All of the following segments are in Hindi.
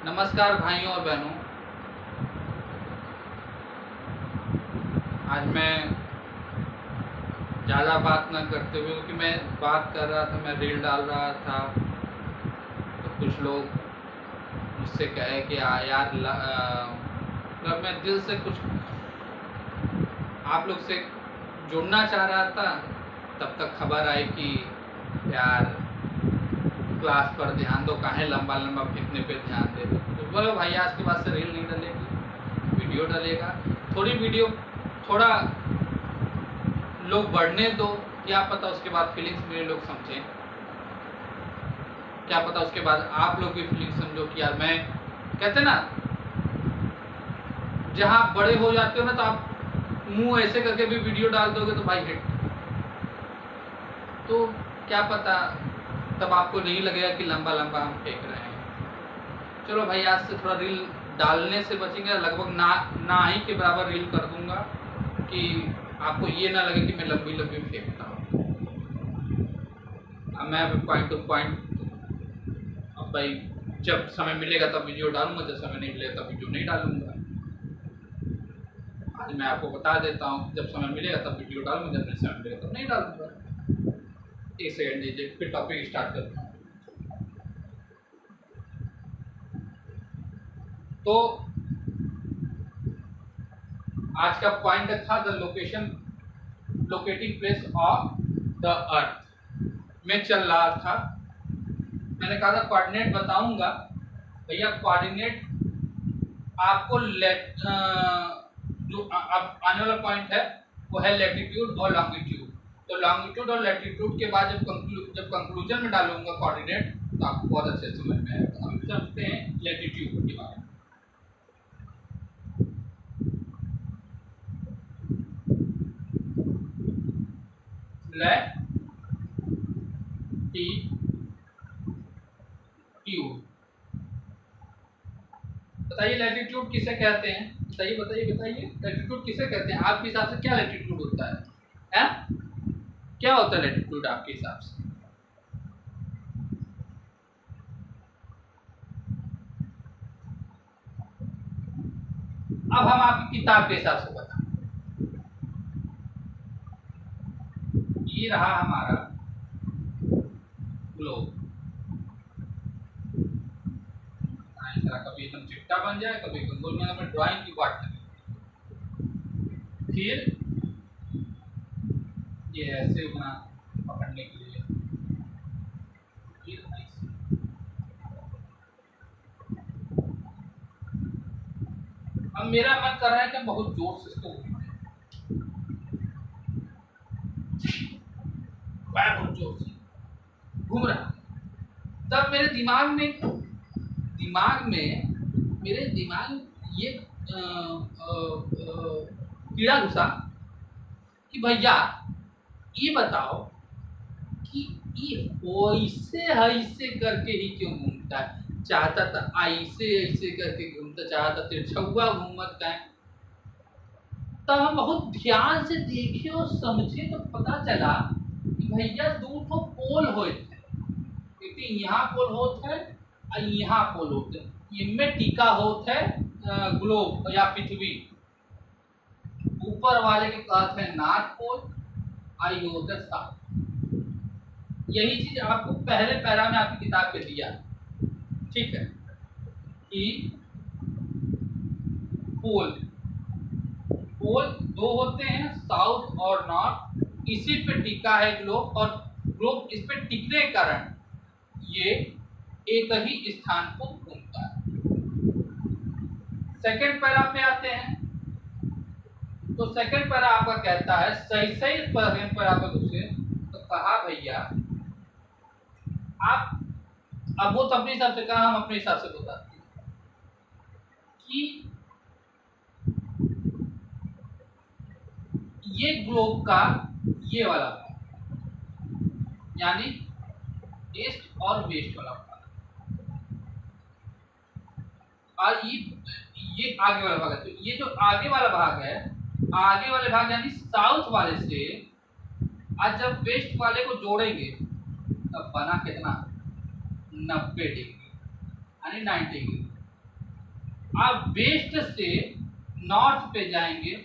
नमस्कार भाइयों और बहनों। आज मैं ज़्यादा बात न करते हुए, क्योंकि मैं बात कर रहा था, मैं रील डाल रहा था, तो कुछ लोग मुझसे कहे कि यार मतलब मैं दिल से कुछ आप लोग से जुड़ना चाह रहा था। तब तक खबर आई कि यार क्लास पर ध्यान दो, काहे लंबा लंबा फेंकने पे ध्यान दे दो। तो बोलो भाई आज के बाद से रील नहीं डलेगी, वीडियो डलेगा। थोड़ी वीडियो थोड़ा लोग बढ़ने दो, क्या पता उसके बाद फीलिंग्स मेरे लोग समझें, क्या पता उसके बाद आप लोग भी फीलिंग समझो कि यार मैं कहते ना, जहाँ आप बड़े हो जाते हो ना तो आप मुंह ऐसे करके भी वीडियो डाल दोगे तो भाई हिट। तो क्या पता तब आपको नहीं लगेगा कि लंबा लंबा हम फेंक रहे हैं। चलो भाई आज से थोड़ा रील डालने से बचेंगे, लगभग ना ही के बराबर रील कर दूंगा कि आपको ये ना लगे कि मैं लंबी लंबी फेंकता हूँ। मैं पॉइंट टू पॉइंट, अब भाई जब समय मिलेगा तब वीडियो डालूंगा, जब समय नहीं मिलेगा तब वीडियो नहीं डालूंगा। आज मैं आपको बता देता हूँ, जब समय मिलेगा तब वीडियो डालूंगा, जब नहीं समय मिलेगा तब नहीं डालूंगा। एक सेकंड दीजिए, फिर टॉपिक स्टार्ट करता हूँ। तो आज का पॉइंट था the locating place of the earth में चल रहा था। मैंने कहा था कोऑर्डिनेट बताऊंगा। भैया कोऑर्डिनेट आपको जो अब आने वाला पॉइंट है वो है लैटिट्यूड और लॉन्गिट्यूड। तो लॉन्गिट्यूड और लैटिट्यूड के बाद जब कंक्लूजन में डालूंगा कोऑर्डिनेट तो आपको बहुत अच्छे से समझ में आएगा। हम समझते हैं लैटिट्यूड के बारे में। लैटिट्यूड बताइए, लैटिट्यूड किसे कहते हैं? बताइए लैटिट्यूड किसे कहते हैं? आपके हिसाब से क्या लैटिट्यूड होता है? क्या होता है लैटिट्यूड आपके हिसाब से? अब हम आपकी किताब के हिसाब से बताएं। ये रहा हमारा ग्लोब। कभी एकदम चिट्टा बन जाए, कभी एकदम गोल में। हमें ड्राइंग की बात करें, फिर ये ऐसे होना पकड़ने के लिए, अब मेरा मन कर रहा है कि बहुत जोर से इसको बहुत जोर से घूम रहा है। तब मेरे दिमाग में ये कीड़ा घुसा कि भैया ये बताओ कि ये ऐसे करके ही क्यों घूमता है? चाहता था ऐसे करके घूमता, चाहता तिरछुआ घूमत का। तब हम बहुत ध्यान से देखे और समझे तो पता चला कि भैया दो ठो पोल होते हैं, क्योंकि यहाँ पोल होता है और यहाँ पोल होते हैं। इनमें टीका होता है ग्लोब या पृथ्वी। ऊपर वाले के कहते हैं नॉर्थ पोल, आई होता है साउथ। यही चीज आपको पहले पैरा में आपकी किताब पे दिया, ठीक है, कि पोल दो होते हैं, साउथ और नॉर्थ। इसी पे टिका है ग्लोब, और ग्लोब इस पे टिकने के कारण ये एक ही स्थान को घूमता है। सेकंड पैरा पे आते हैं, तो सेकंड पैरा आपका कहता है सही सेकंड पैरा पे घुसे तो कहा भैया आप, अब वो तो अपने हिसाब से कहा, हम अपने हिसाब से बताते हैं कि ये ग्लोब का ये वाला भाग, यानी ईस्ट और वेस्ट वाला भाग, और ये आगे वाला भाग है। तो ये जो आगे वाला भाग है, आगे वाले भाग यानी साउथ वाले से आज जब वेस्ट वाले को जोड़ेंगे तब बना कितना, 90 डिग्री यानी 90 डिग्री। आप वेस्ट से नॉर्थ पे जाएंगे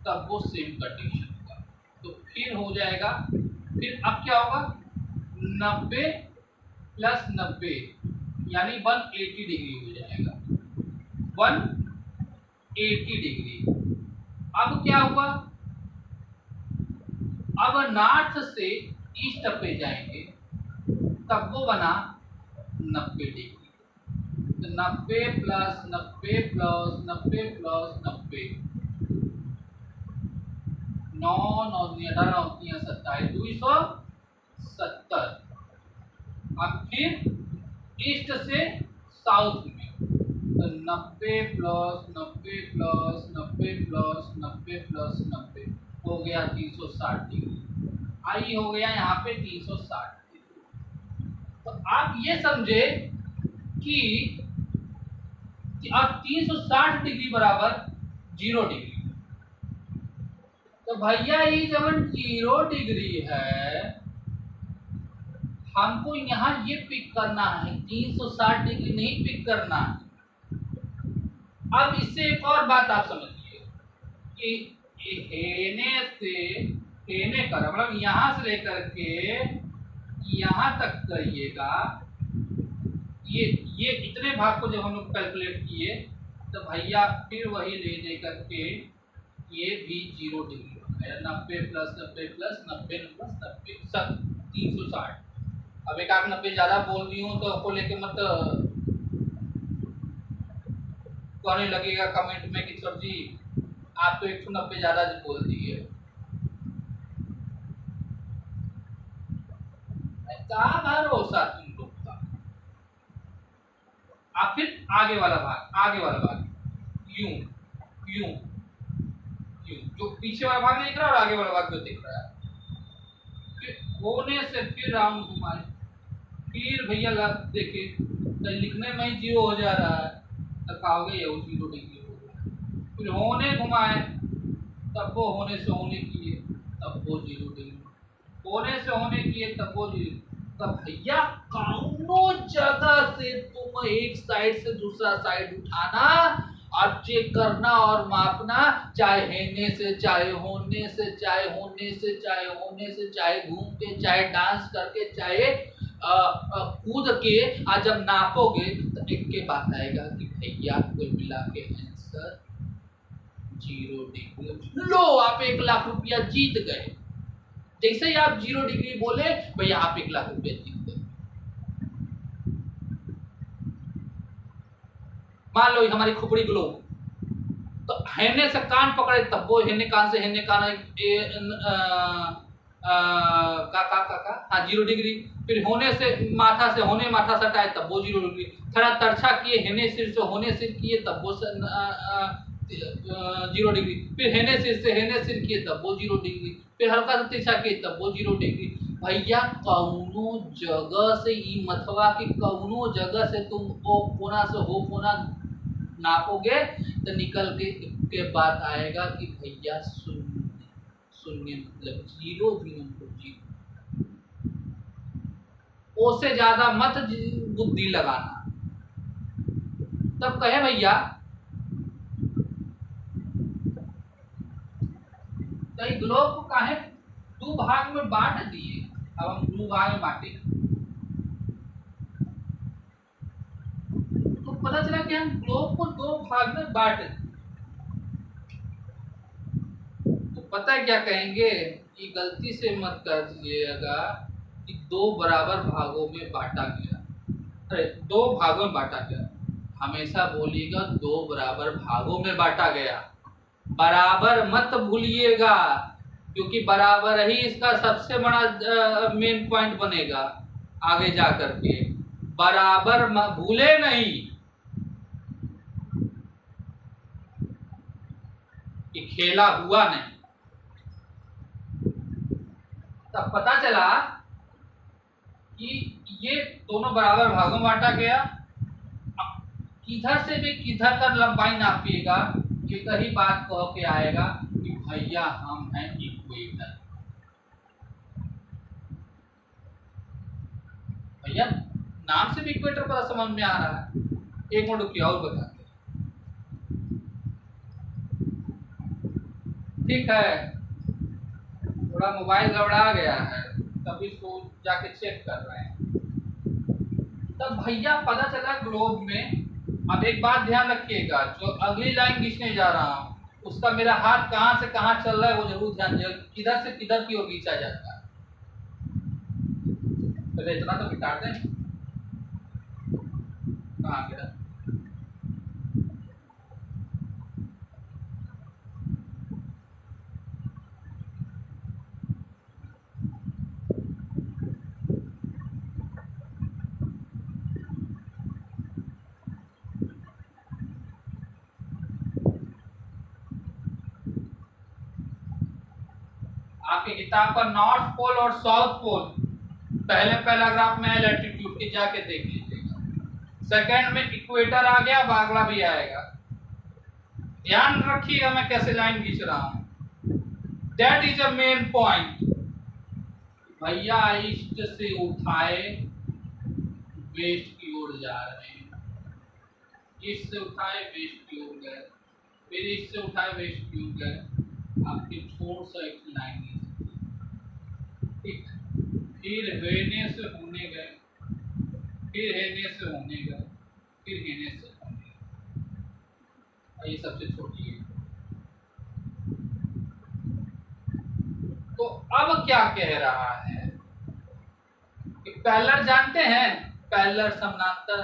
तब वो सेम कंडीशन होगा। तो फिर हो जाएगा, फिर अब क्या होगा, 90 प्लस 90 यानी 180 डिग्री हो जाएगा, 180 डिग्री। अब क्या हुआ, अब नॉर्थ से ईस्ट पे जाएंगे तब वो बना 90 डिग्री। तो 90 प्लस 90 प्लस 90 प्लस 90, 9 9 18 9 27 270। अब फिर ईस्ट से साउथ में, तो 90 प्लस 90 प्लस 90 प्लस 90 प्लस 90 हो गया 360 डिग्री। आई हो गया यहाँ पे 360 डिग्री। तो आप ये समझे कि अब 360 डिग्री बराबर 0 डिग्री। तो भैया ये जब 0 डिग्री है, हमको यहाँ ये पिक करना है, 360 डिग्री नहीं पिक करना है। अब इससे एक और बात आप समझिए कि हेने कर मतलब यहाँ से लेकर के यहाँ तक करिएगा, ये इतने भाग को जब हम लोग कैलकुलेट किए तो भैया फिर वही ले करके ये भी 0 डिग्री हो गया, 90 प्लस 90 प्लस 90 प्लस 90 सब 360। अब एक आध 90 ज़्यादा बोल दी हूँ तो आपको लेके मत कहने लगेगा कमेंट में कि सर जी आप तो 190 ज़्यादा बोल दिए। क्या भरोसा तुम लोग का। अब फिर आगे वाला भाग यूं यूं यूं, जो पीछे वाला भाग दिख रहा है और आगे वाला भाग जो दिख रहा है, फिर होने से फिर राउंड घुमाए, फिर भैया देखिए तो लिखने में ही 0 हो जा रहा है, तो कहोगे ये 0 डिग्री हो गया। फिर होने घुमाए तब वो होने से होने किए तब वो 0 डिग्री, होने से होने किए तब वो 0। तब भैया कौनो जगह से तुम एक साइड से दूसरा साइड उठाना और चेक करना और मापना, चाहे हेने से चाहे होने से चाहे होने से चाहे होने से चाहे घूम के चाहे डांस करके चाहे कूद के, आज जब नापोगे तो एक के बात आएगा कि भैया कुल मिला के आंसर 0 डिग्री। लो आप 1 लाख रुपया जीत गए। जैसे ही आप 0 डिग्री बोले भैया आप 1 लाख रुपया जीत गए। मान लो हमारी खोपड़ी ग्लो, तो हेने से कान पकड़े तब वो हेने कान से हेने कान हाँ 0 डिग्री। फिर होने से माथा से होने माथा सटाए तब वो 0 डिग्री। थोड़ा तरछा किए हेने सिर से होने सिर किए तब वो 0 डिग्री। फिर हेने सिर से हेने सिर किए तब वो 0 डिग्री। फिर हल्का सा तिरछा किए तब वो 0 डिग्री। भैया कौनो जगह से ई मथवा की कौनो जगह से तुम ओ कोना से हो कोना नापोगे तो निकल के बात आएगा कि भैया शून्य, शून्य मतलब 0 भी नंबर 0। उससे ज्यादा मत बुद्धि लगाना। तब कहे भैया कई ग्लोब को काहे 2 भाग में बांट दिए। अब हम 2 भाग में बांटे तो पता चला कि हम ग्लोब को 2 भाग में बांट दिए। तो पता है क्या कहेंगे, ये गलती से मत कर दीजिएगा कि 2 बराबर भागों में बांटा गया। अरे 2 भागों में बांटा गया, हमेशा बोलिएगा 2 बराबर भागों में बांटा गया। बराबर मत भूलिएगा, क्योंकि बराबर ही इसका सबसे बड़ा मेन पॉइंट बनेगा आगे जाकर के। बराबर भूले नहीं कि खेला हुआ नहीं। तब पता चला कि ये दोनों बराबर भागों में बांटा गया। किधर से भी किधर का लंबाई नापिएगा, एक ही बात कह के आएगा कि भैया हम हैं इक्वेटर। भैया नाम से भी इक्वेटर पता समझ में आ रहा है। एक मिनट रुकिए और बताते हैं। ठीक है, थोड़ा मोबाइल गड़बड़ा गया है, तभी सो जाके चेक कर रहे हैं। तब भैया पता चला ग्लोब में। अब एक बात ध्यान रखिएगा, जो अगली लाइन खींचने जा रहा हूँ उसका मेरा हाथ कहाँ से कहाँ चल रहा है वो जरूर ध्यान दीजिएगा, किधर से किधर की ओर खींचा जाता है। पहले इतना तो मिटा दें, कहाँ किधर। आपकी किताब का नॉर्थ पोल और साउथ पोल पहले पैराग्राफ में है, लैटिट्यूड की जाके देख लीजिएगा। सेकंड में इक्वेटर आ गया, अगला भी आएगा। ध्यान रखिएगा मैं कैसे लाइन खींच रहा हूं। That is a main point. भैया ईस्ट से उठाए वेस्ट की ओर जा रहे हैं, ईस्ट से उठाए वेस्ट की ओर गए, फिर ईस्ट से उठाए वेस्ट की ओर गए। आपकी छोर सा एक लाइन ठीक, फिर हेने से होने गए, फिर हेने से होने गए, फिर हेने से होने गए। ये सबसे छोटी है। तो अब क्या कह रहा है कि पैरेलल जानते हैं, पैरेलल समानांतर,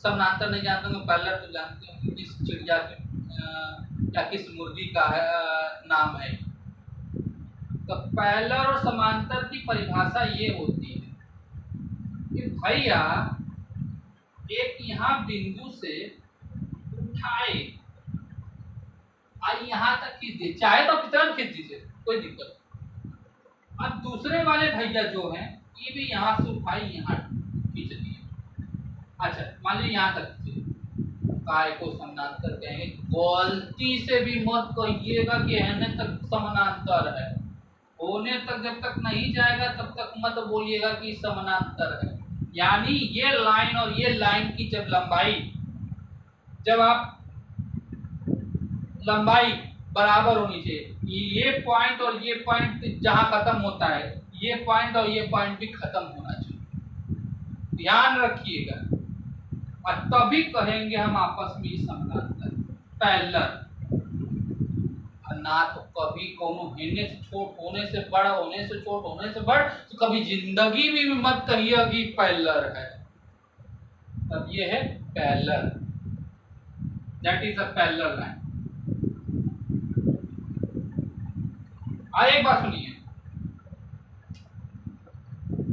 समानांतर नहीं जानते होंगे, पैरेलल तो जानते होंगे। किस चिड़िया के या किस मुर्गी का है, नाम है। तो पैरेलल और समांतर की परिभाषा ये होती है कि भैया एक यहाँ बिंदु से उठाए और यहाँ तक खींच दीजिए, चाहे तो कितना खींच दीजिए, कोई दिक्कत नहीं। अब दूसरे वाले भैया जो हैं ये भी यहाँ से उठाए यहाँ खींच दिए। अच्छा मान लीजिए यहाँ तक काय को समानांतर कहेंगे। गलती से भी मत कहिएगा कि होने तक समानांतर है, होने तक जब तक नहीं जाएगा तब तक मत बोलिएगा कि समानांतर है। यानी ये लाइन और ये लाइन की जब लंबाई, जब आप लंबाई बराबर होनी चाहिए, ये पॉइंट और ये पॉइंट जहां खत्म होता है, ये पॉइंट और ये पॉइंट भी खत्म होना चाहिए। ध्यान रखिएगा, और तभी कहेंगे हम आपस में समानांतर पैरेलल। ना तो कभी कोनो हेने से छोट, होने से बड़, होने से छोट, होने से बड़, तो कभी जिंदगी में भी मत कहिए कि पैरेलल है। तब ये है parallel, that is a parallel line. एक बात सुनिए,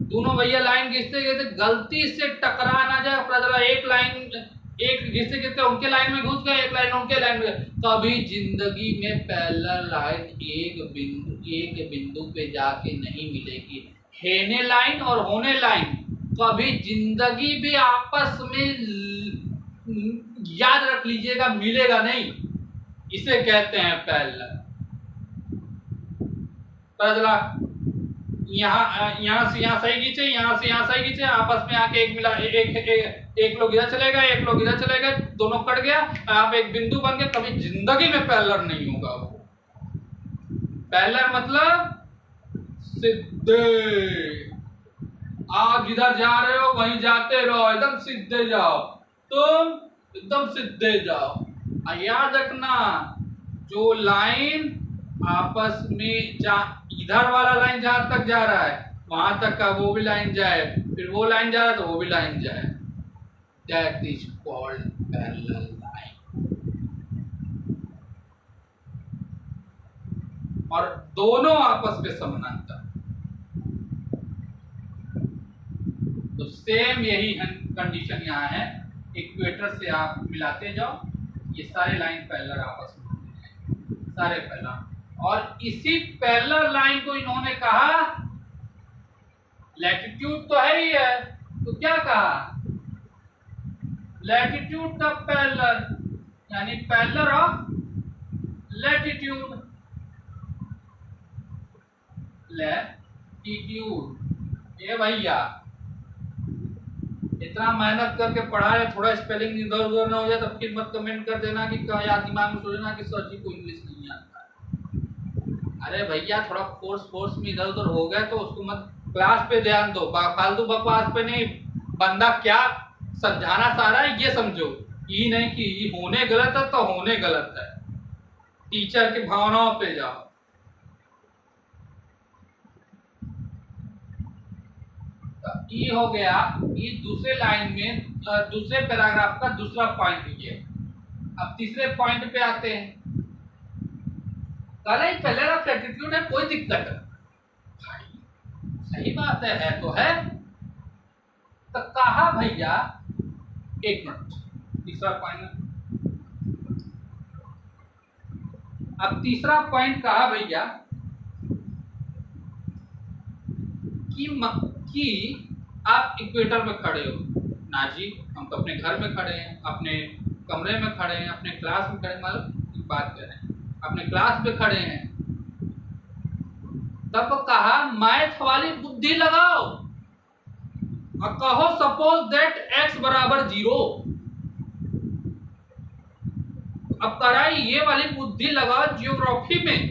दोनों भैया लाइन खींचते गए थे, गलती से टकरा ना जाए, पता एक लाइन एक घिसते घिसते उनके लाइन में घुस गए, एक लाइन उनके लाइन में। कभी जिंदगी में पैरेलल लाइन एक बिंदु पे जाके नहीं मिलेगी। हेने लाइन और होने लाइन कभी जिंदगी में आपस में याद रख लीजिएगा मिलेगा नहीं, इसे कहते हैं पैरेलल। यहाँ से यहाँ सही खींचे, यहाँ से यहाँ सही खींचे, आपस में आके एक मिला, एक लोग इधर चले गए, एक लोग इधर चले गए, दोनों कट गया, आप एक बिंदु बन गए। कभी जिंदगी में पैरेलल नहीं होगा वो। पैरेलल मतलब सीधे, आप जिधर जा रहे हो वहीं जाते रहो, एकदम सीधे जाओ, तुम एकदम सीधे जाओ। याद रखना, जो लाइन आपस में इधर वाला लाइन जहां तक जा रहा है वहां तक का वो भी लाइन जाए, फिर वो लाइन जा रहा है तो वो भी लाइन जाए। That is called parallel line. और दोनों आपस में समानांतर। तो सेम यही कंडीशन यहाँ है, इक्वेटर से आप मिलाते जाओ, ये सारे लाइन पैरेलल आपस में होते हैं, सारे पैरेलल। और इसी पैरेलल लाइन को इन्होंने कहा, लैटिट्यूड तो है ही है, तो क्या कहा, लैटिट्यूड का पैरेलल, यानी पैरेलल ऑफ लैटिट्यूड। लैटिट्यूड, ये भैया इतना मेहनत करके पढ़ा है, थोड़ा स्पेलिंग इधर उधर ना हो जाए तो फिर मत कमेंट कर देना कि क्या याद दिमाग में सोचना कि सर जी को इंग्लिश नहीं आता है। अरे भैया थोड़ा फोर्स में इधर उधर हो गया तो उसको मत, क्लास पे ध्यान दो, फालतू बकवास पे नहीं। बंदा क्या समझाना चाह रहा है ये समझो, ये नहीं कि ये होने गलत है तो होने गलत है। टीचर की भावनाओं पे जाओ। ये हो गया, ये दूसरे लाइन में दूसरे पैराग्राफ का दूसरा पॉइंट ये। अब तीसरे पॉइंट पे आते हैं। कल ही पहले ऑफ एटीट्यूड है, कोई दिक्कत है भाई, सही बात है तो है। तो कहा भैया, एक मिनट, तीसरा पॉइंट। अब तीसरा पॉइंट कहा भैया कि आप इक्वेटर में खड़े हो ना जी, हम तो अपने घर में खड़े हैं, अपने कमरे में खड़े हैं, अपने क्लास में खड़े हैं, मतलब बात कर रहे हैं अपने क्लास में खड़े हैं। तब कहा मैथ वाली बुद्धि लगाओ और कहो सपोज दैट x बराबर 0। अब कराई ये वाली बुद्धि लगाओ जियोग्राफी में।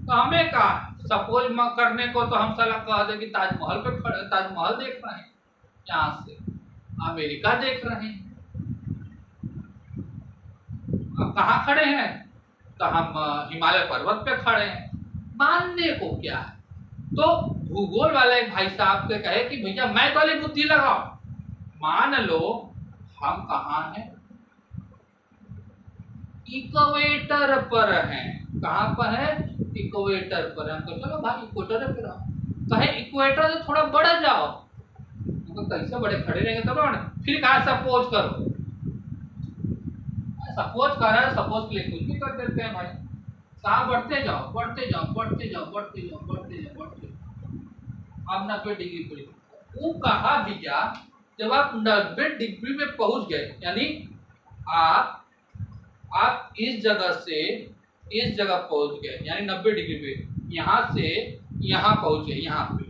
तो हमें कहा सपोज करने को तो हम साला कह दे कि ताजमहल पे खड़े, ताजमहल देख रहे हैं, यहाँ से अमेरिका देख रहे हैं। अब कहाँ खड़े हैं? तो हम हिमालय पर्वत पे खड़े हैं। मानने को क्या है? तो भूगोल वाले भाई साहब के कहे कि भैया मैथ वाली बुद्धि लगाओ। मान लो हम कहाँ हैं? इक्वेटर पर हैं। कहाँ पर है? इक्वेटर पर है। तो चलो भाई इक्वेटर पे रहो। कहे इक्वेटर से थोड़ा बढ़ जाओ। तो कैसे बड़े खड़े रहेंगे तब ना। फिर कहा सपोज करो। सपोज कर रहा है, सपोज के लिए कुछ भी कर देते हैं भाई। कहा बढ़ते जाओ बढ़ते जाओ बढ़ते जाओ बढ़ते जाओ बढ़ते जाओ बढ़ते जाओ। अब 90 डिग्री पे वो कहा भैया जब आप 90 डिग्री में पहुंच गए, यानी आप इस जगह से इस जगह पहुंच गए, यानी 90 डिग्री पे यहाँ से यहाँ पहुंच गए। यहाँ पे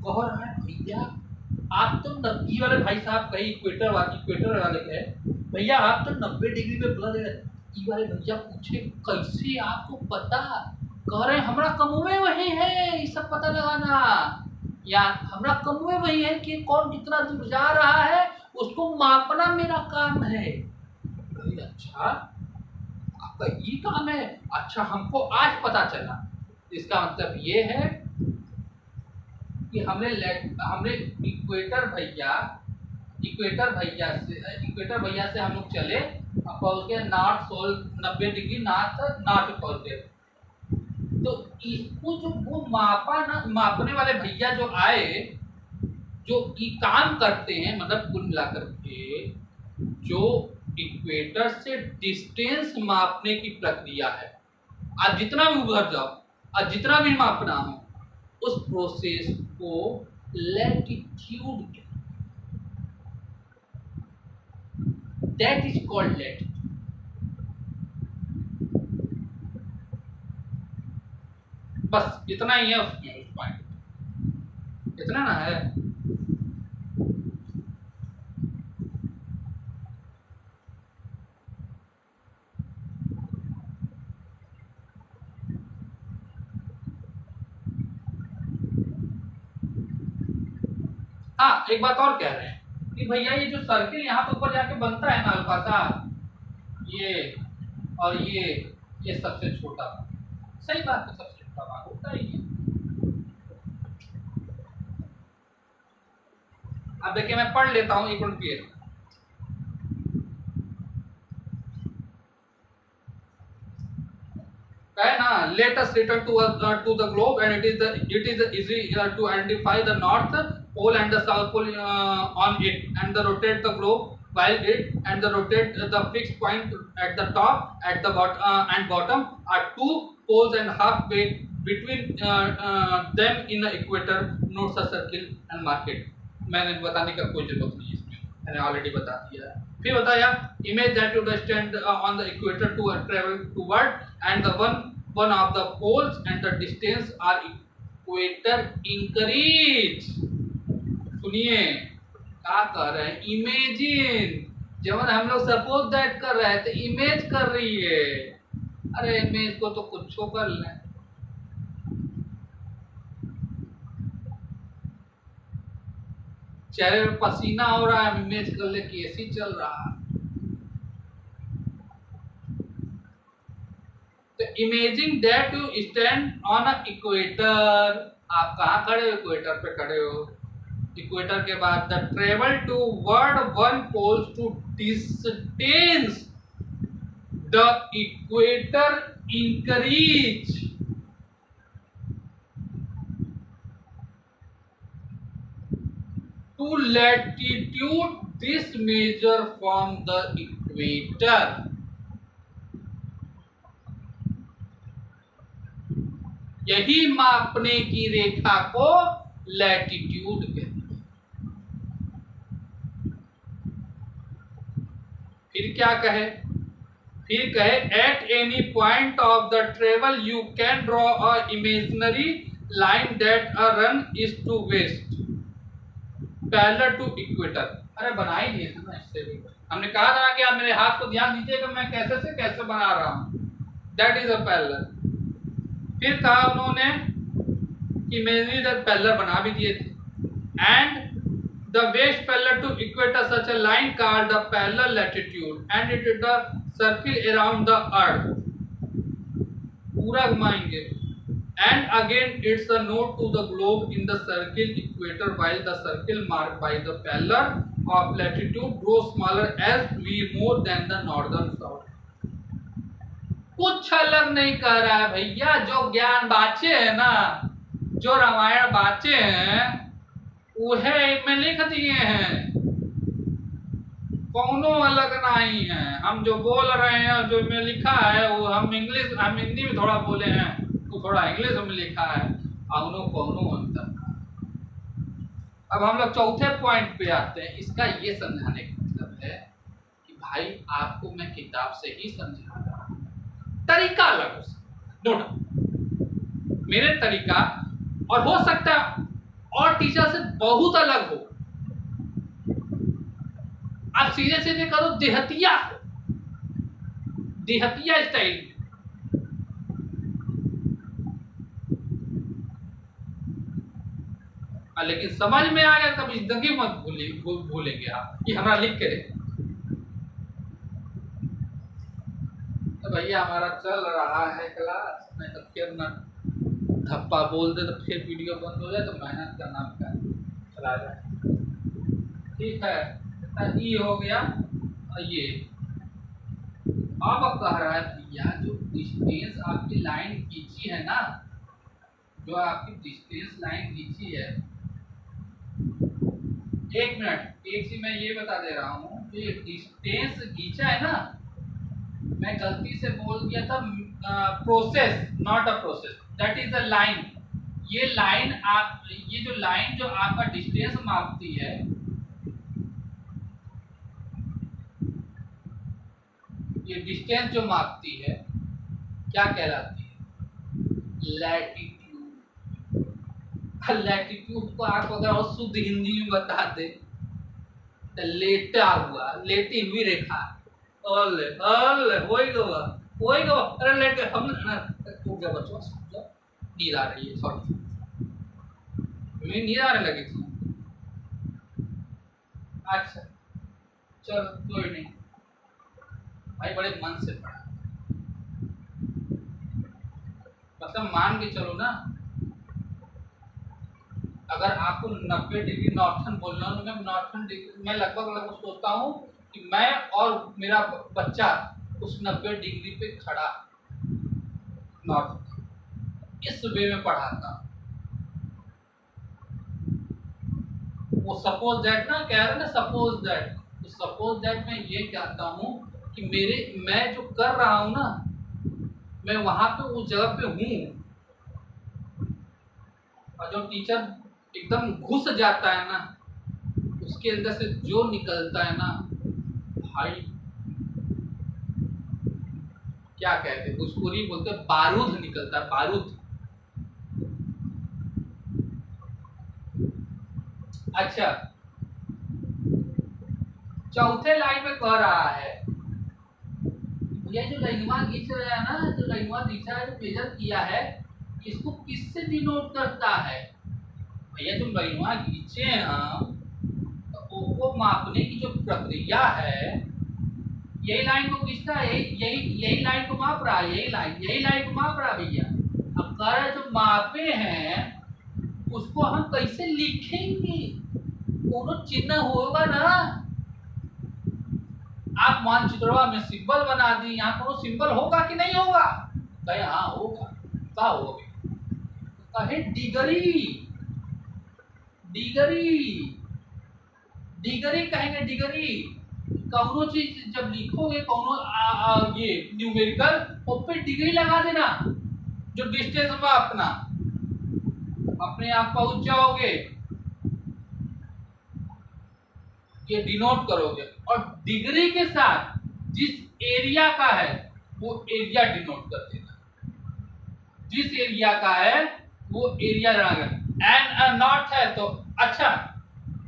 कह रहा है भैया आप तो 90 वाले भाई साहब कहीं इक्वेटर वाले कहे भैया आप तो 90 डिग्री पे बुला रहे। ई वाले भैया पूछे कैसे आपको पता? कह रहे हमरा कमुए वही है, ये सब पता लगाना। या हमरा कमुए वही है कि कौन कितना दूर जा रहा है उसको मापना मेरा काम है। अच्छा आपका ये काम है? अच्छा हमको आज पता चला। इसका मतलब ये है कि हमने इक्वेटर भैया से हम लोग चले, पहुंच गए नॉर्थ सोल 90 डिग्री नॉर्थ पहुंच गए। तो इसको जो वो मापने वाले भैया जो आए, जो ये काम करते हैं, मतलब कुल मिलाकर के जो इक्वेटर से डिस्टेंस मापने की प्रक्रिया है, आज जितना भी उधर जाओ, आज जितना भी मापना हो, उस प्रोसेस को latitude, that is called latitude. बस इतना ही है उसमें, उस पॉइंट इतना ना है। हाँ एक बात और कह रहे हैं कि भैया ये जो सर्किल यहाँ पे ऊपर जाके बनता है ना अल्फा सा, ये और ये सबसे छोटा भाग। सही बात है, सबसे छोटा भाग होता ही है। अब देखिए मैं पढ़ लेता हूँ एक मिनट के। है ना, let us return to the globe and it is easy to identify the north pole and the south pole on it, and the rotate the globe while it, and the rotate the fixed point at the top at the and bottom are two poles and halfway between them in the equator. Note the circle and mark it. मैंने बताने का कोई जरूरत नहीं है, इसमें मैंने ऑलरेडी बता दिया है। फिर बताया image that you stand on the equator to travel toward and the one of the poles and the distance are equator increase। सुनिए क्या कर रहे हैं, इमेजिन। जब हम लोग सपोज दैट कर रहे हैं तो इमेज कर रही है। अरे इमेज को तो कुछ कर लें, चेहरे में पसीना हो रहा है, इमेज कर ले कि एसी चल रहा है। तो imaging that you stand on a equator, आप कहाँ खड़े हो? इक्वेटर पे खड़े हो। इक्वेटर के बाद the travel towards one poles to distance the equator increase. To latitude this measure from the equator। यही मापने की रेखा को लैटिट्यूड कहते हैं। फिर क्या कहे? फिर कहे at any point of the travel you can draw a imaginary line that a run east to west parallel to equator. अरे बना ही दिए थे ना, इससे भी हमने कहा था कि आप मेरे हाथ को ध्यान दीजिएगा, मैं कैसे से कैसे बना रहा हूं। That is a parallel. फिर कहा उन्होंने इमेजिनरी दैट पैरेलल बना भी दिए थे। And the west parallel to equator such a line called the parallel latitude and it is the circle around the earth. पूरा घुमाएंगे। And again it's a node to the globe in the circle equator, while the circle marked by the parallel of latitude grows smaller as we more than the northern south। कुछ अलग नहीं कह रहा है भैया, जो ज्ञान बाचे है ना, जो रामायण बाचे हैं उहे में लिख दिए हैं, कौनो अलग नहीं है। हम जो बोल रहे हैं, जो में लिखा है वो हम हिंदी में थोड़ा बोले हैं, तो थोड़ा इंग्लिश में लिखा है, अवनो कौनो अंतर। अब हम लोग चौथे पॉइंट पे आते हैं। इसका ये समझाने का मतलब है कि भाई आपको मैं किताब से ही समझा रहा हूं, तरीका अलग हो सकता, नो डाउट मेरे तरीका और हो सकता है और टीचर से बहुत अलग हो। आप सीधे सीधे करो देहतिया स्टाइल। लेकिन समझ में आ गया तब जिंदगी मत भूलेंगे आप कि हमारा लिख के दे। तो भैया हमारा चल रहा है क्लास में, तो फिर ना धप्पा बोल दे तो फिर वीडियो बंद हो जाए, तो मेहनत करना क्या चला जाए। ठीक है, ये हो गया। ये अब कह रहा है भैया जो डिस्टेंस आपकी लाइन खींची है ना, जो आपकी डिस्टेंस लाइन खींची है, एक मिनट, एक चीज मैं ये बता दे रहा हूँ, जो ये डिस्टेंस खींचा है ना, मैं गलती से बोल दिया था process, not a process, that is a line. ये लाइन आप, ये जो लाइन जो आपका डिस्टेंस मापती है, ये डिस्टेंस जो मापती है क्या कहलाती है? लैटिट्यूड। लैटिट्यूड को आप अगर और शुद्ध हिंदी में बता दे तो लेटा हुआ, लेटी हुई रेखा। ओले ओले वही गवा। अरे लेट हम टूट गया बच्चों, नींद आ रही है, सॉरी मुझे नींद आने लगी थी। अच्छा चलो कोई नहीं भाई, बड़े मन से पढ़ा। मतलब मान के चलो ना, अगर आपको 90 डिग्री नॉर्थन बोलना हो, तो मैं नॉर्थन डिग्री, मैं लगभग सोचता हूँ कि मैं और मेरा बच्चा उस 90 डिग्री पे खड़ा नॉर्थ, इस वे में पढ़ाता। वो सपोज दैट ना कह रहे ना, सपोज दैट, तो सपोज दैट मैं ये कहता हूँ कि मैं जो कर रहा हूँ ना, मैं वहां पे उस जगह पे हूँ, और जो टीचर एकदम घुस जाता है ना, उसके अंदर से जो निकलता है ना भाई, क्या कहते हैं, भोजपुरी बोलते हैं बारूद निकलता है, बारूद। अच्छा, चौथे लाइन में कह रहा है ये जो लाइनवा खींच रहा है ना, जो लाइनवा खींचा है, जो मेजर किया है, इसको किससे डिनोट करता है? भैया जो लाइनवा खींचे हैं हम, को मापने की जो प्रक्रिया है, यही लाइन को खींचता है, यही लाइन को माप रहा है, यही लाइन को माप रहा है भैया। अब कह रहा है जो मापे हैं उसको हम कैसे लिखेंगे, कोनो चिन्ह होगा ना। आप मानचित्रवा में सिंबल बना दी, यहाँ कोनो सिंबल होगा कि नहीं होगा? कहे हाँ होगा। क्या होगा? कहे डिग्री, डिग्री, डिग्री कहेंगे। डिग्री कौनो चीज जब लिखोगे, कौनो ये न्यूमेरिकल, उस पे डिग्री लगा देना, जो डिस्टेंस में अपना अपने आप पहुंच जाओगे, ये डिनोट करोगे। और डिग्री के साथ जिस एरिया का है वो एरिया डिनोट कर देना, जिस एरिया का है वो एरिया लगाना। एंड नॉट है तो अच्छा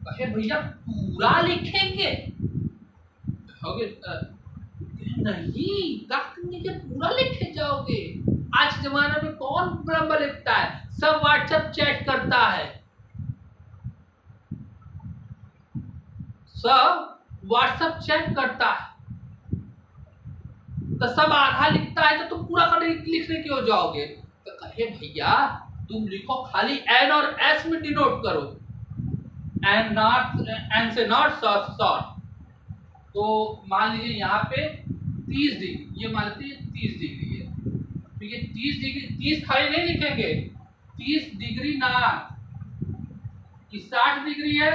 कहे भैया पूरा लिखेंगे, नहीं के पूरा लिखे जाओगे। आज के जमाने में कौन बराबर लिखता है, सब व्हाट्सएप चैट करता है, सब व्हाट्सएप चैट करता है, तो सब आधा लिखता है तो तुम पूरा कर लिखने क्यों जाओगे? तो कहे भैया तुम लिखो, खाली एन और एस में डिनोट करो, एन नॉट, एन से नॉट शॉर्ट। तो मान लीजिए यहाँ पे 30 डिग्री, ये मान लीजिए 30 डिग्री है, तो ये 30 डिग्री, 30 खाली नहीं लिखेंगे, 30 डिग्री नॉट, 60 डिग्री है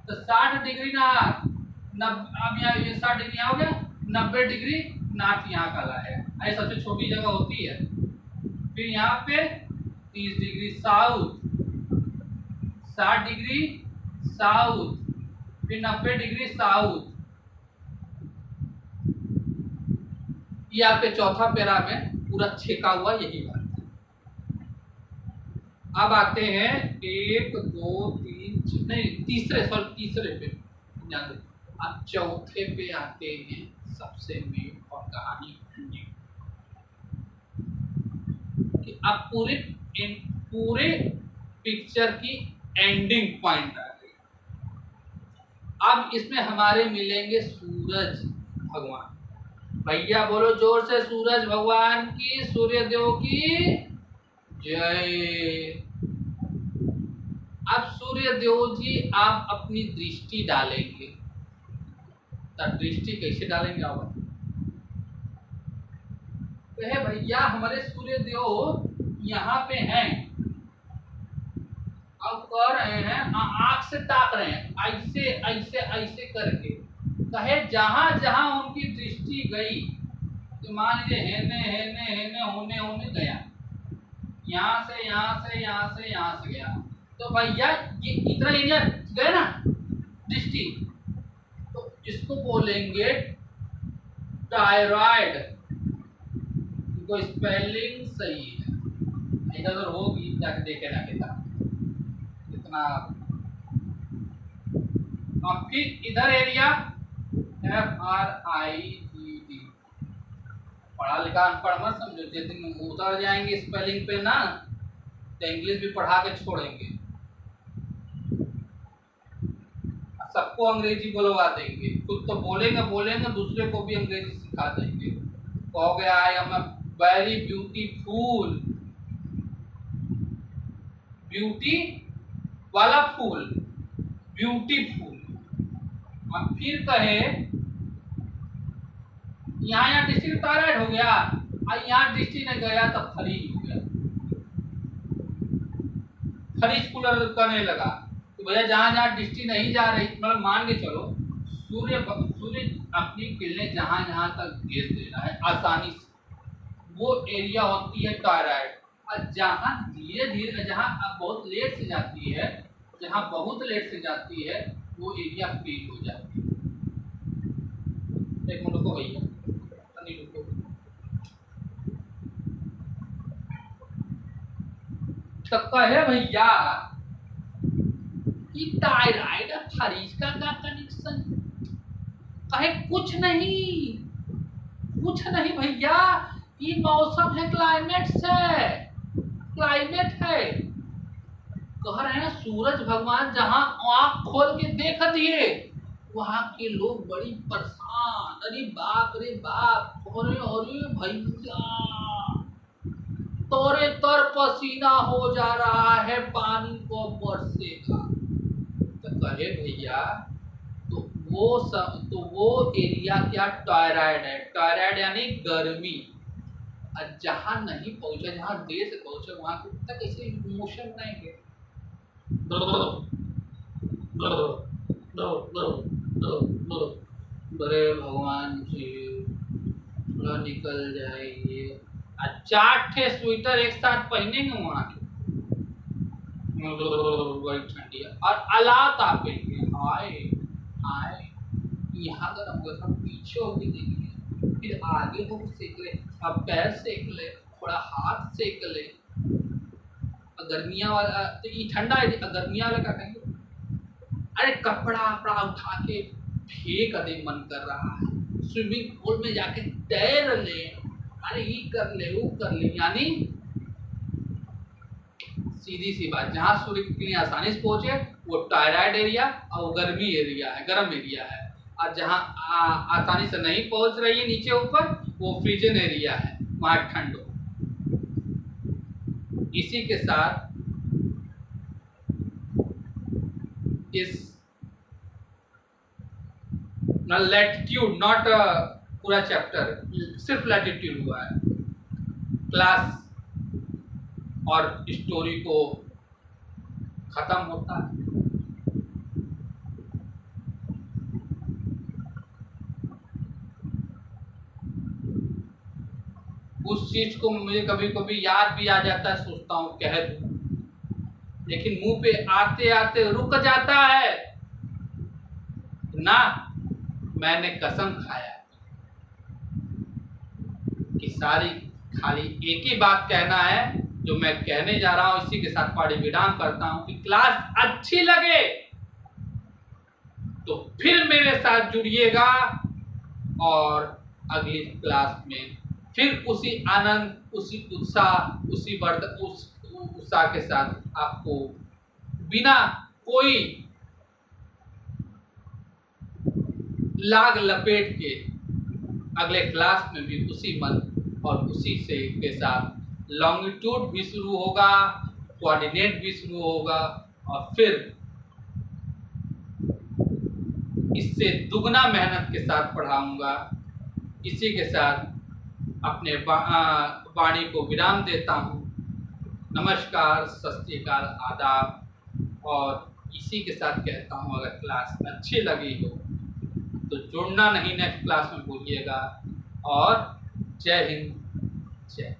तो 60 डिग्री नॉट, अब यहाँ ये 60 डिग्री यहाँ हो गया, 90 डिग्री नॉट यहाँ का है, ऐसी सबसे छोटी जगह होती है। फिर यहाँ पे 30 डिग्री साउथ, 60 डिग्री साउथ, फिर 90 डिग्री साउथ। ये आपके चौथा पैरा में पूरा छेका हुआ यही बात है। अब आते हैं 1 2 3 नहीं तीसरे पे ध्यान दें। अब चौथे पे आते हैं सबसे मेन और कहानी कि अब पूरे पिक्चर की एंडिंग पॉइंट आ गई। अब इसमें हमारे मिलेंगे सूरज भगवान। भैया बोलो जोर से, सूरज भगवान की, सूर्य देव की जय। अब सूर्य देव जी आप अपनी दृष्टि डालेंगे, तो दृष्टि कैसे डालेंगे आप? कहे भैया हमारे सूर्य देव यहाँ पे हैं, अब कह रहे हैं आंख से ताक रहे हैं, ऐसे ऐसे ऐसे करके। कहे जहां जहां उनकी दृष्टि गई, तो मान लीजिए हेने हेने हेने होने होने गया, यहाँ से गया, तो भैया ये इतना एरिया गया ना दृष्टि, तो इसको बोलेंगे टायराइड। इनको स्पेलिंग सही है, इधर होगी जाके देखे ना कितना। अब फिर इधर एरिया FRIED, पढ़ा लिखा अनपढ़ मत समझो, जिस दिन उतर जाएंगे स्पेलिंग पे ना तो इंग्लिश भी पढ़ा के छोड़ेंगे, सबको अंग्रेजी बोलवा देंगे, खुद तो बोलेंगे दूसरे को भी अंग्रेजी सिखा देंगे। कहोगे I am a very beautiful, beauty वाला फूल, ब्यूटीफुल। अब फिर कहे यहाँ डिस्ट्रिक्ट टायराइड हो गया, और यहाँ डिस्ट्रिक्ट नहीं गया तो खरीज हो गया, खरीज कूलर करने लगा। तो भैया जहाँ जहाँ डिस्ट्रिक्ट नहीं जा रही, मतलब मान के चलो सूर्य अपनी किरणें जहाँ जहाँ तक गिर दे रहा है आसानी से, वो एरिया होती है टायराइड। और जहाँ धीरे धीरे, जहाँ बहुत लेट से जाती है, जहाँ बहुत लेट से जाती है, वो एरिया फेल हो जाती है। एक मिनट रुको भैया, नहीं रुको। तो कहे भैया कि टायराइड और खरीज का क्या कनेक्शन? कहे कुछ नहीं भैया, ये मौसम है, क्लाइमेट है। कह रहे हैं सूरज भगवान जहां आंख खोल के देख दिए वहाँ के लोग बड़ी परेशान, अरे बाप रे बाप, अरे अरे भैया तोरे तर पसीना हो जा रहा है, पानी को बरसेगा। तो कहे भैया तो वो एरिया क्या टॉयराइड है, टॉयराइड यानी गर्मी। और जहाँ नहीं पहुंचे, जहाँ देर से पहुंचे, वहां तक ऐसे इमोशन नहीं है। बड़े भगवान जी थोड़ा निकल जाइए। 4 ठे स्वेटर एक साथ पहनेंगे वहां के, बड़ी ठंडी है, और अलाव तापेंगे। हाय हाय, यहाँ गरम गरम, पीछे होके देंगे, फिर आगे हो सेक ले, अब पैर सेक ले, थोड़ा हाथ सेक ले। गर्मिया वाला तो ये ठंडा है, गर्मिया वाला क्या कहेंगे, अरे कपड़ा वपड़ा उठा के फेंक दे, मन कर रहा है, स्विमिंग पूल में जाके तैर ले, अरे ये कर ले वो कर ले। यानी सीधी सी बात, जहाँ सूर्य की किरणें आसानी से पहुंचे वो टायराइड एरिया और वो गर्मी एरिया है, गर्म एरिया है। और जहाँ आसानी से नहीं पहुंच रही है नीचे ऊपर, वो फ्रीजन एरिया है, वहाँ ठंड हो। इसी के साथ इस लैटिट्यूड, नॉट पूरा चैप्टर, सिर्फ लैटिट्यूड हुआ है, क्लास और स्टोरी को खत्म होता है। उस चीज को मुझे कभी कभी याद भी आ जाता है, सोचता हूँ कह दूं, लेकिन मुंह पे आते आते रुक जाता है ना। मैंने कसम खाया कि सारी खाली एक ही बात कहना है जो मैं कहने जा रहा हूं। इसी के साथ पाड़ी विराम करता हूं कि क्लास अच्छी लगे तो फिर मेरे साथ जुड़िएगा और अगली क्लास में फिर उसी आनंद, उसी उत्साह, उसी उत्साह के साथ आपको बिना कोई लाग लपेट के अगले क्लास में भी उसी मन और उसी से के साथ लॉन्गिट्यूड भी शुरू होगा, कोऑर्डिनेट भी शुरू होगा, और फिर इससे दुगना मेहनत के साथ पढ़ाऊंगा। इसी के साथ अपने वाणी को विराम देता हूँ। नमस्कार, सत श्री अकाल, आदाब। और इसी के साथ कहता हूँ, अगर क्लास अच्छी लगी हो तो जुड़ना नहीं नेक्स्ट क्लास में भूलिएगा। और जय हिंद, जय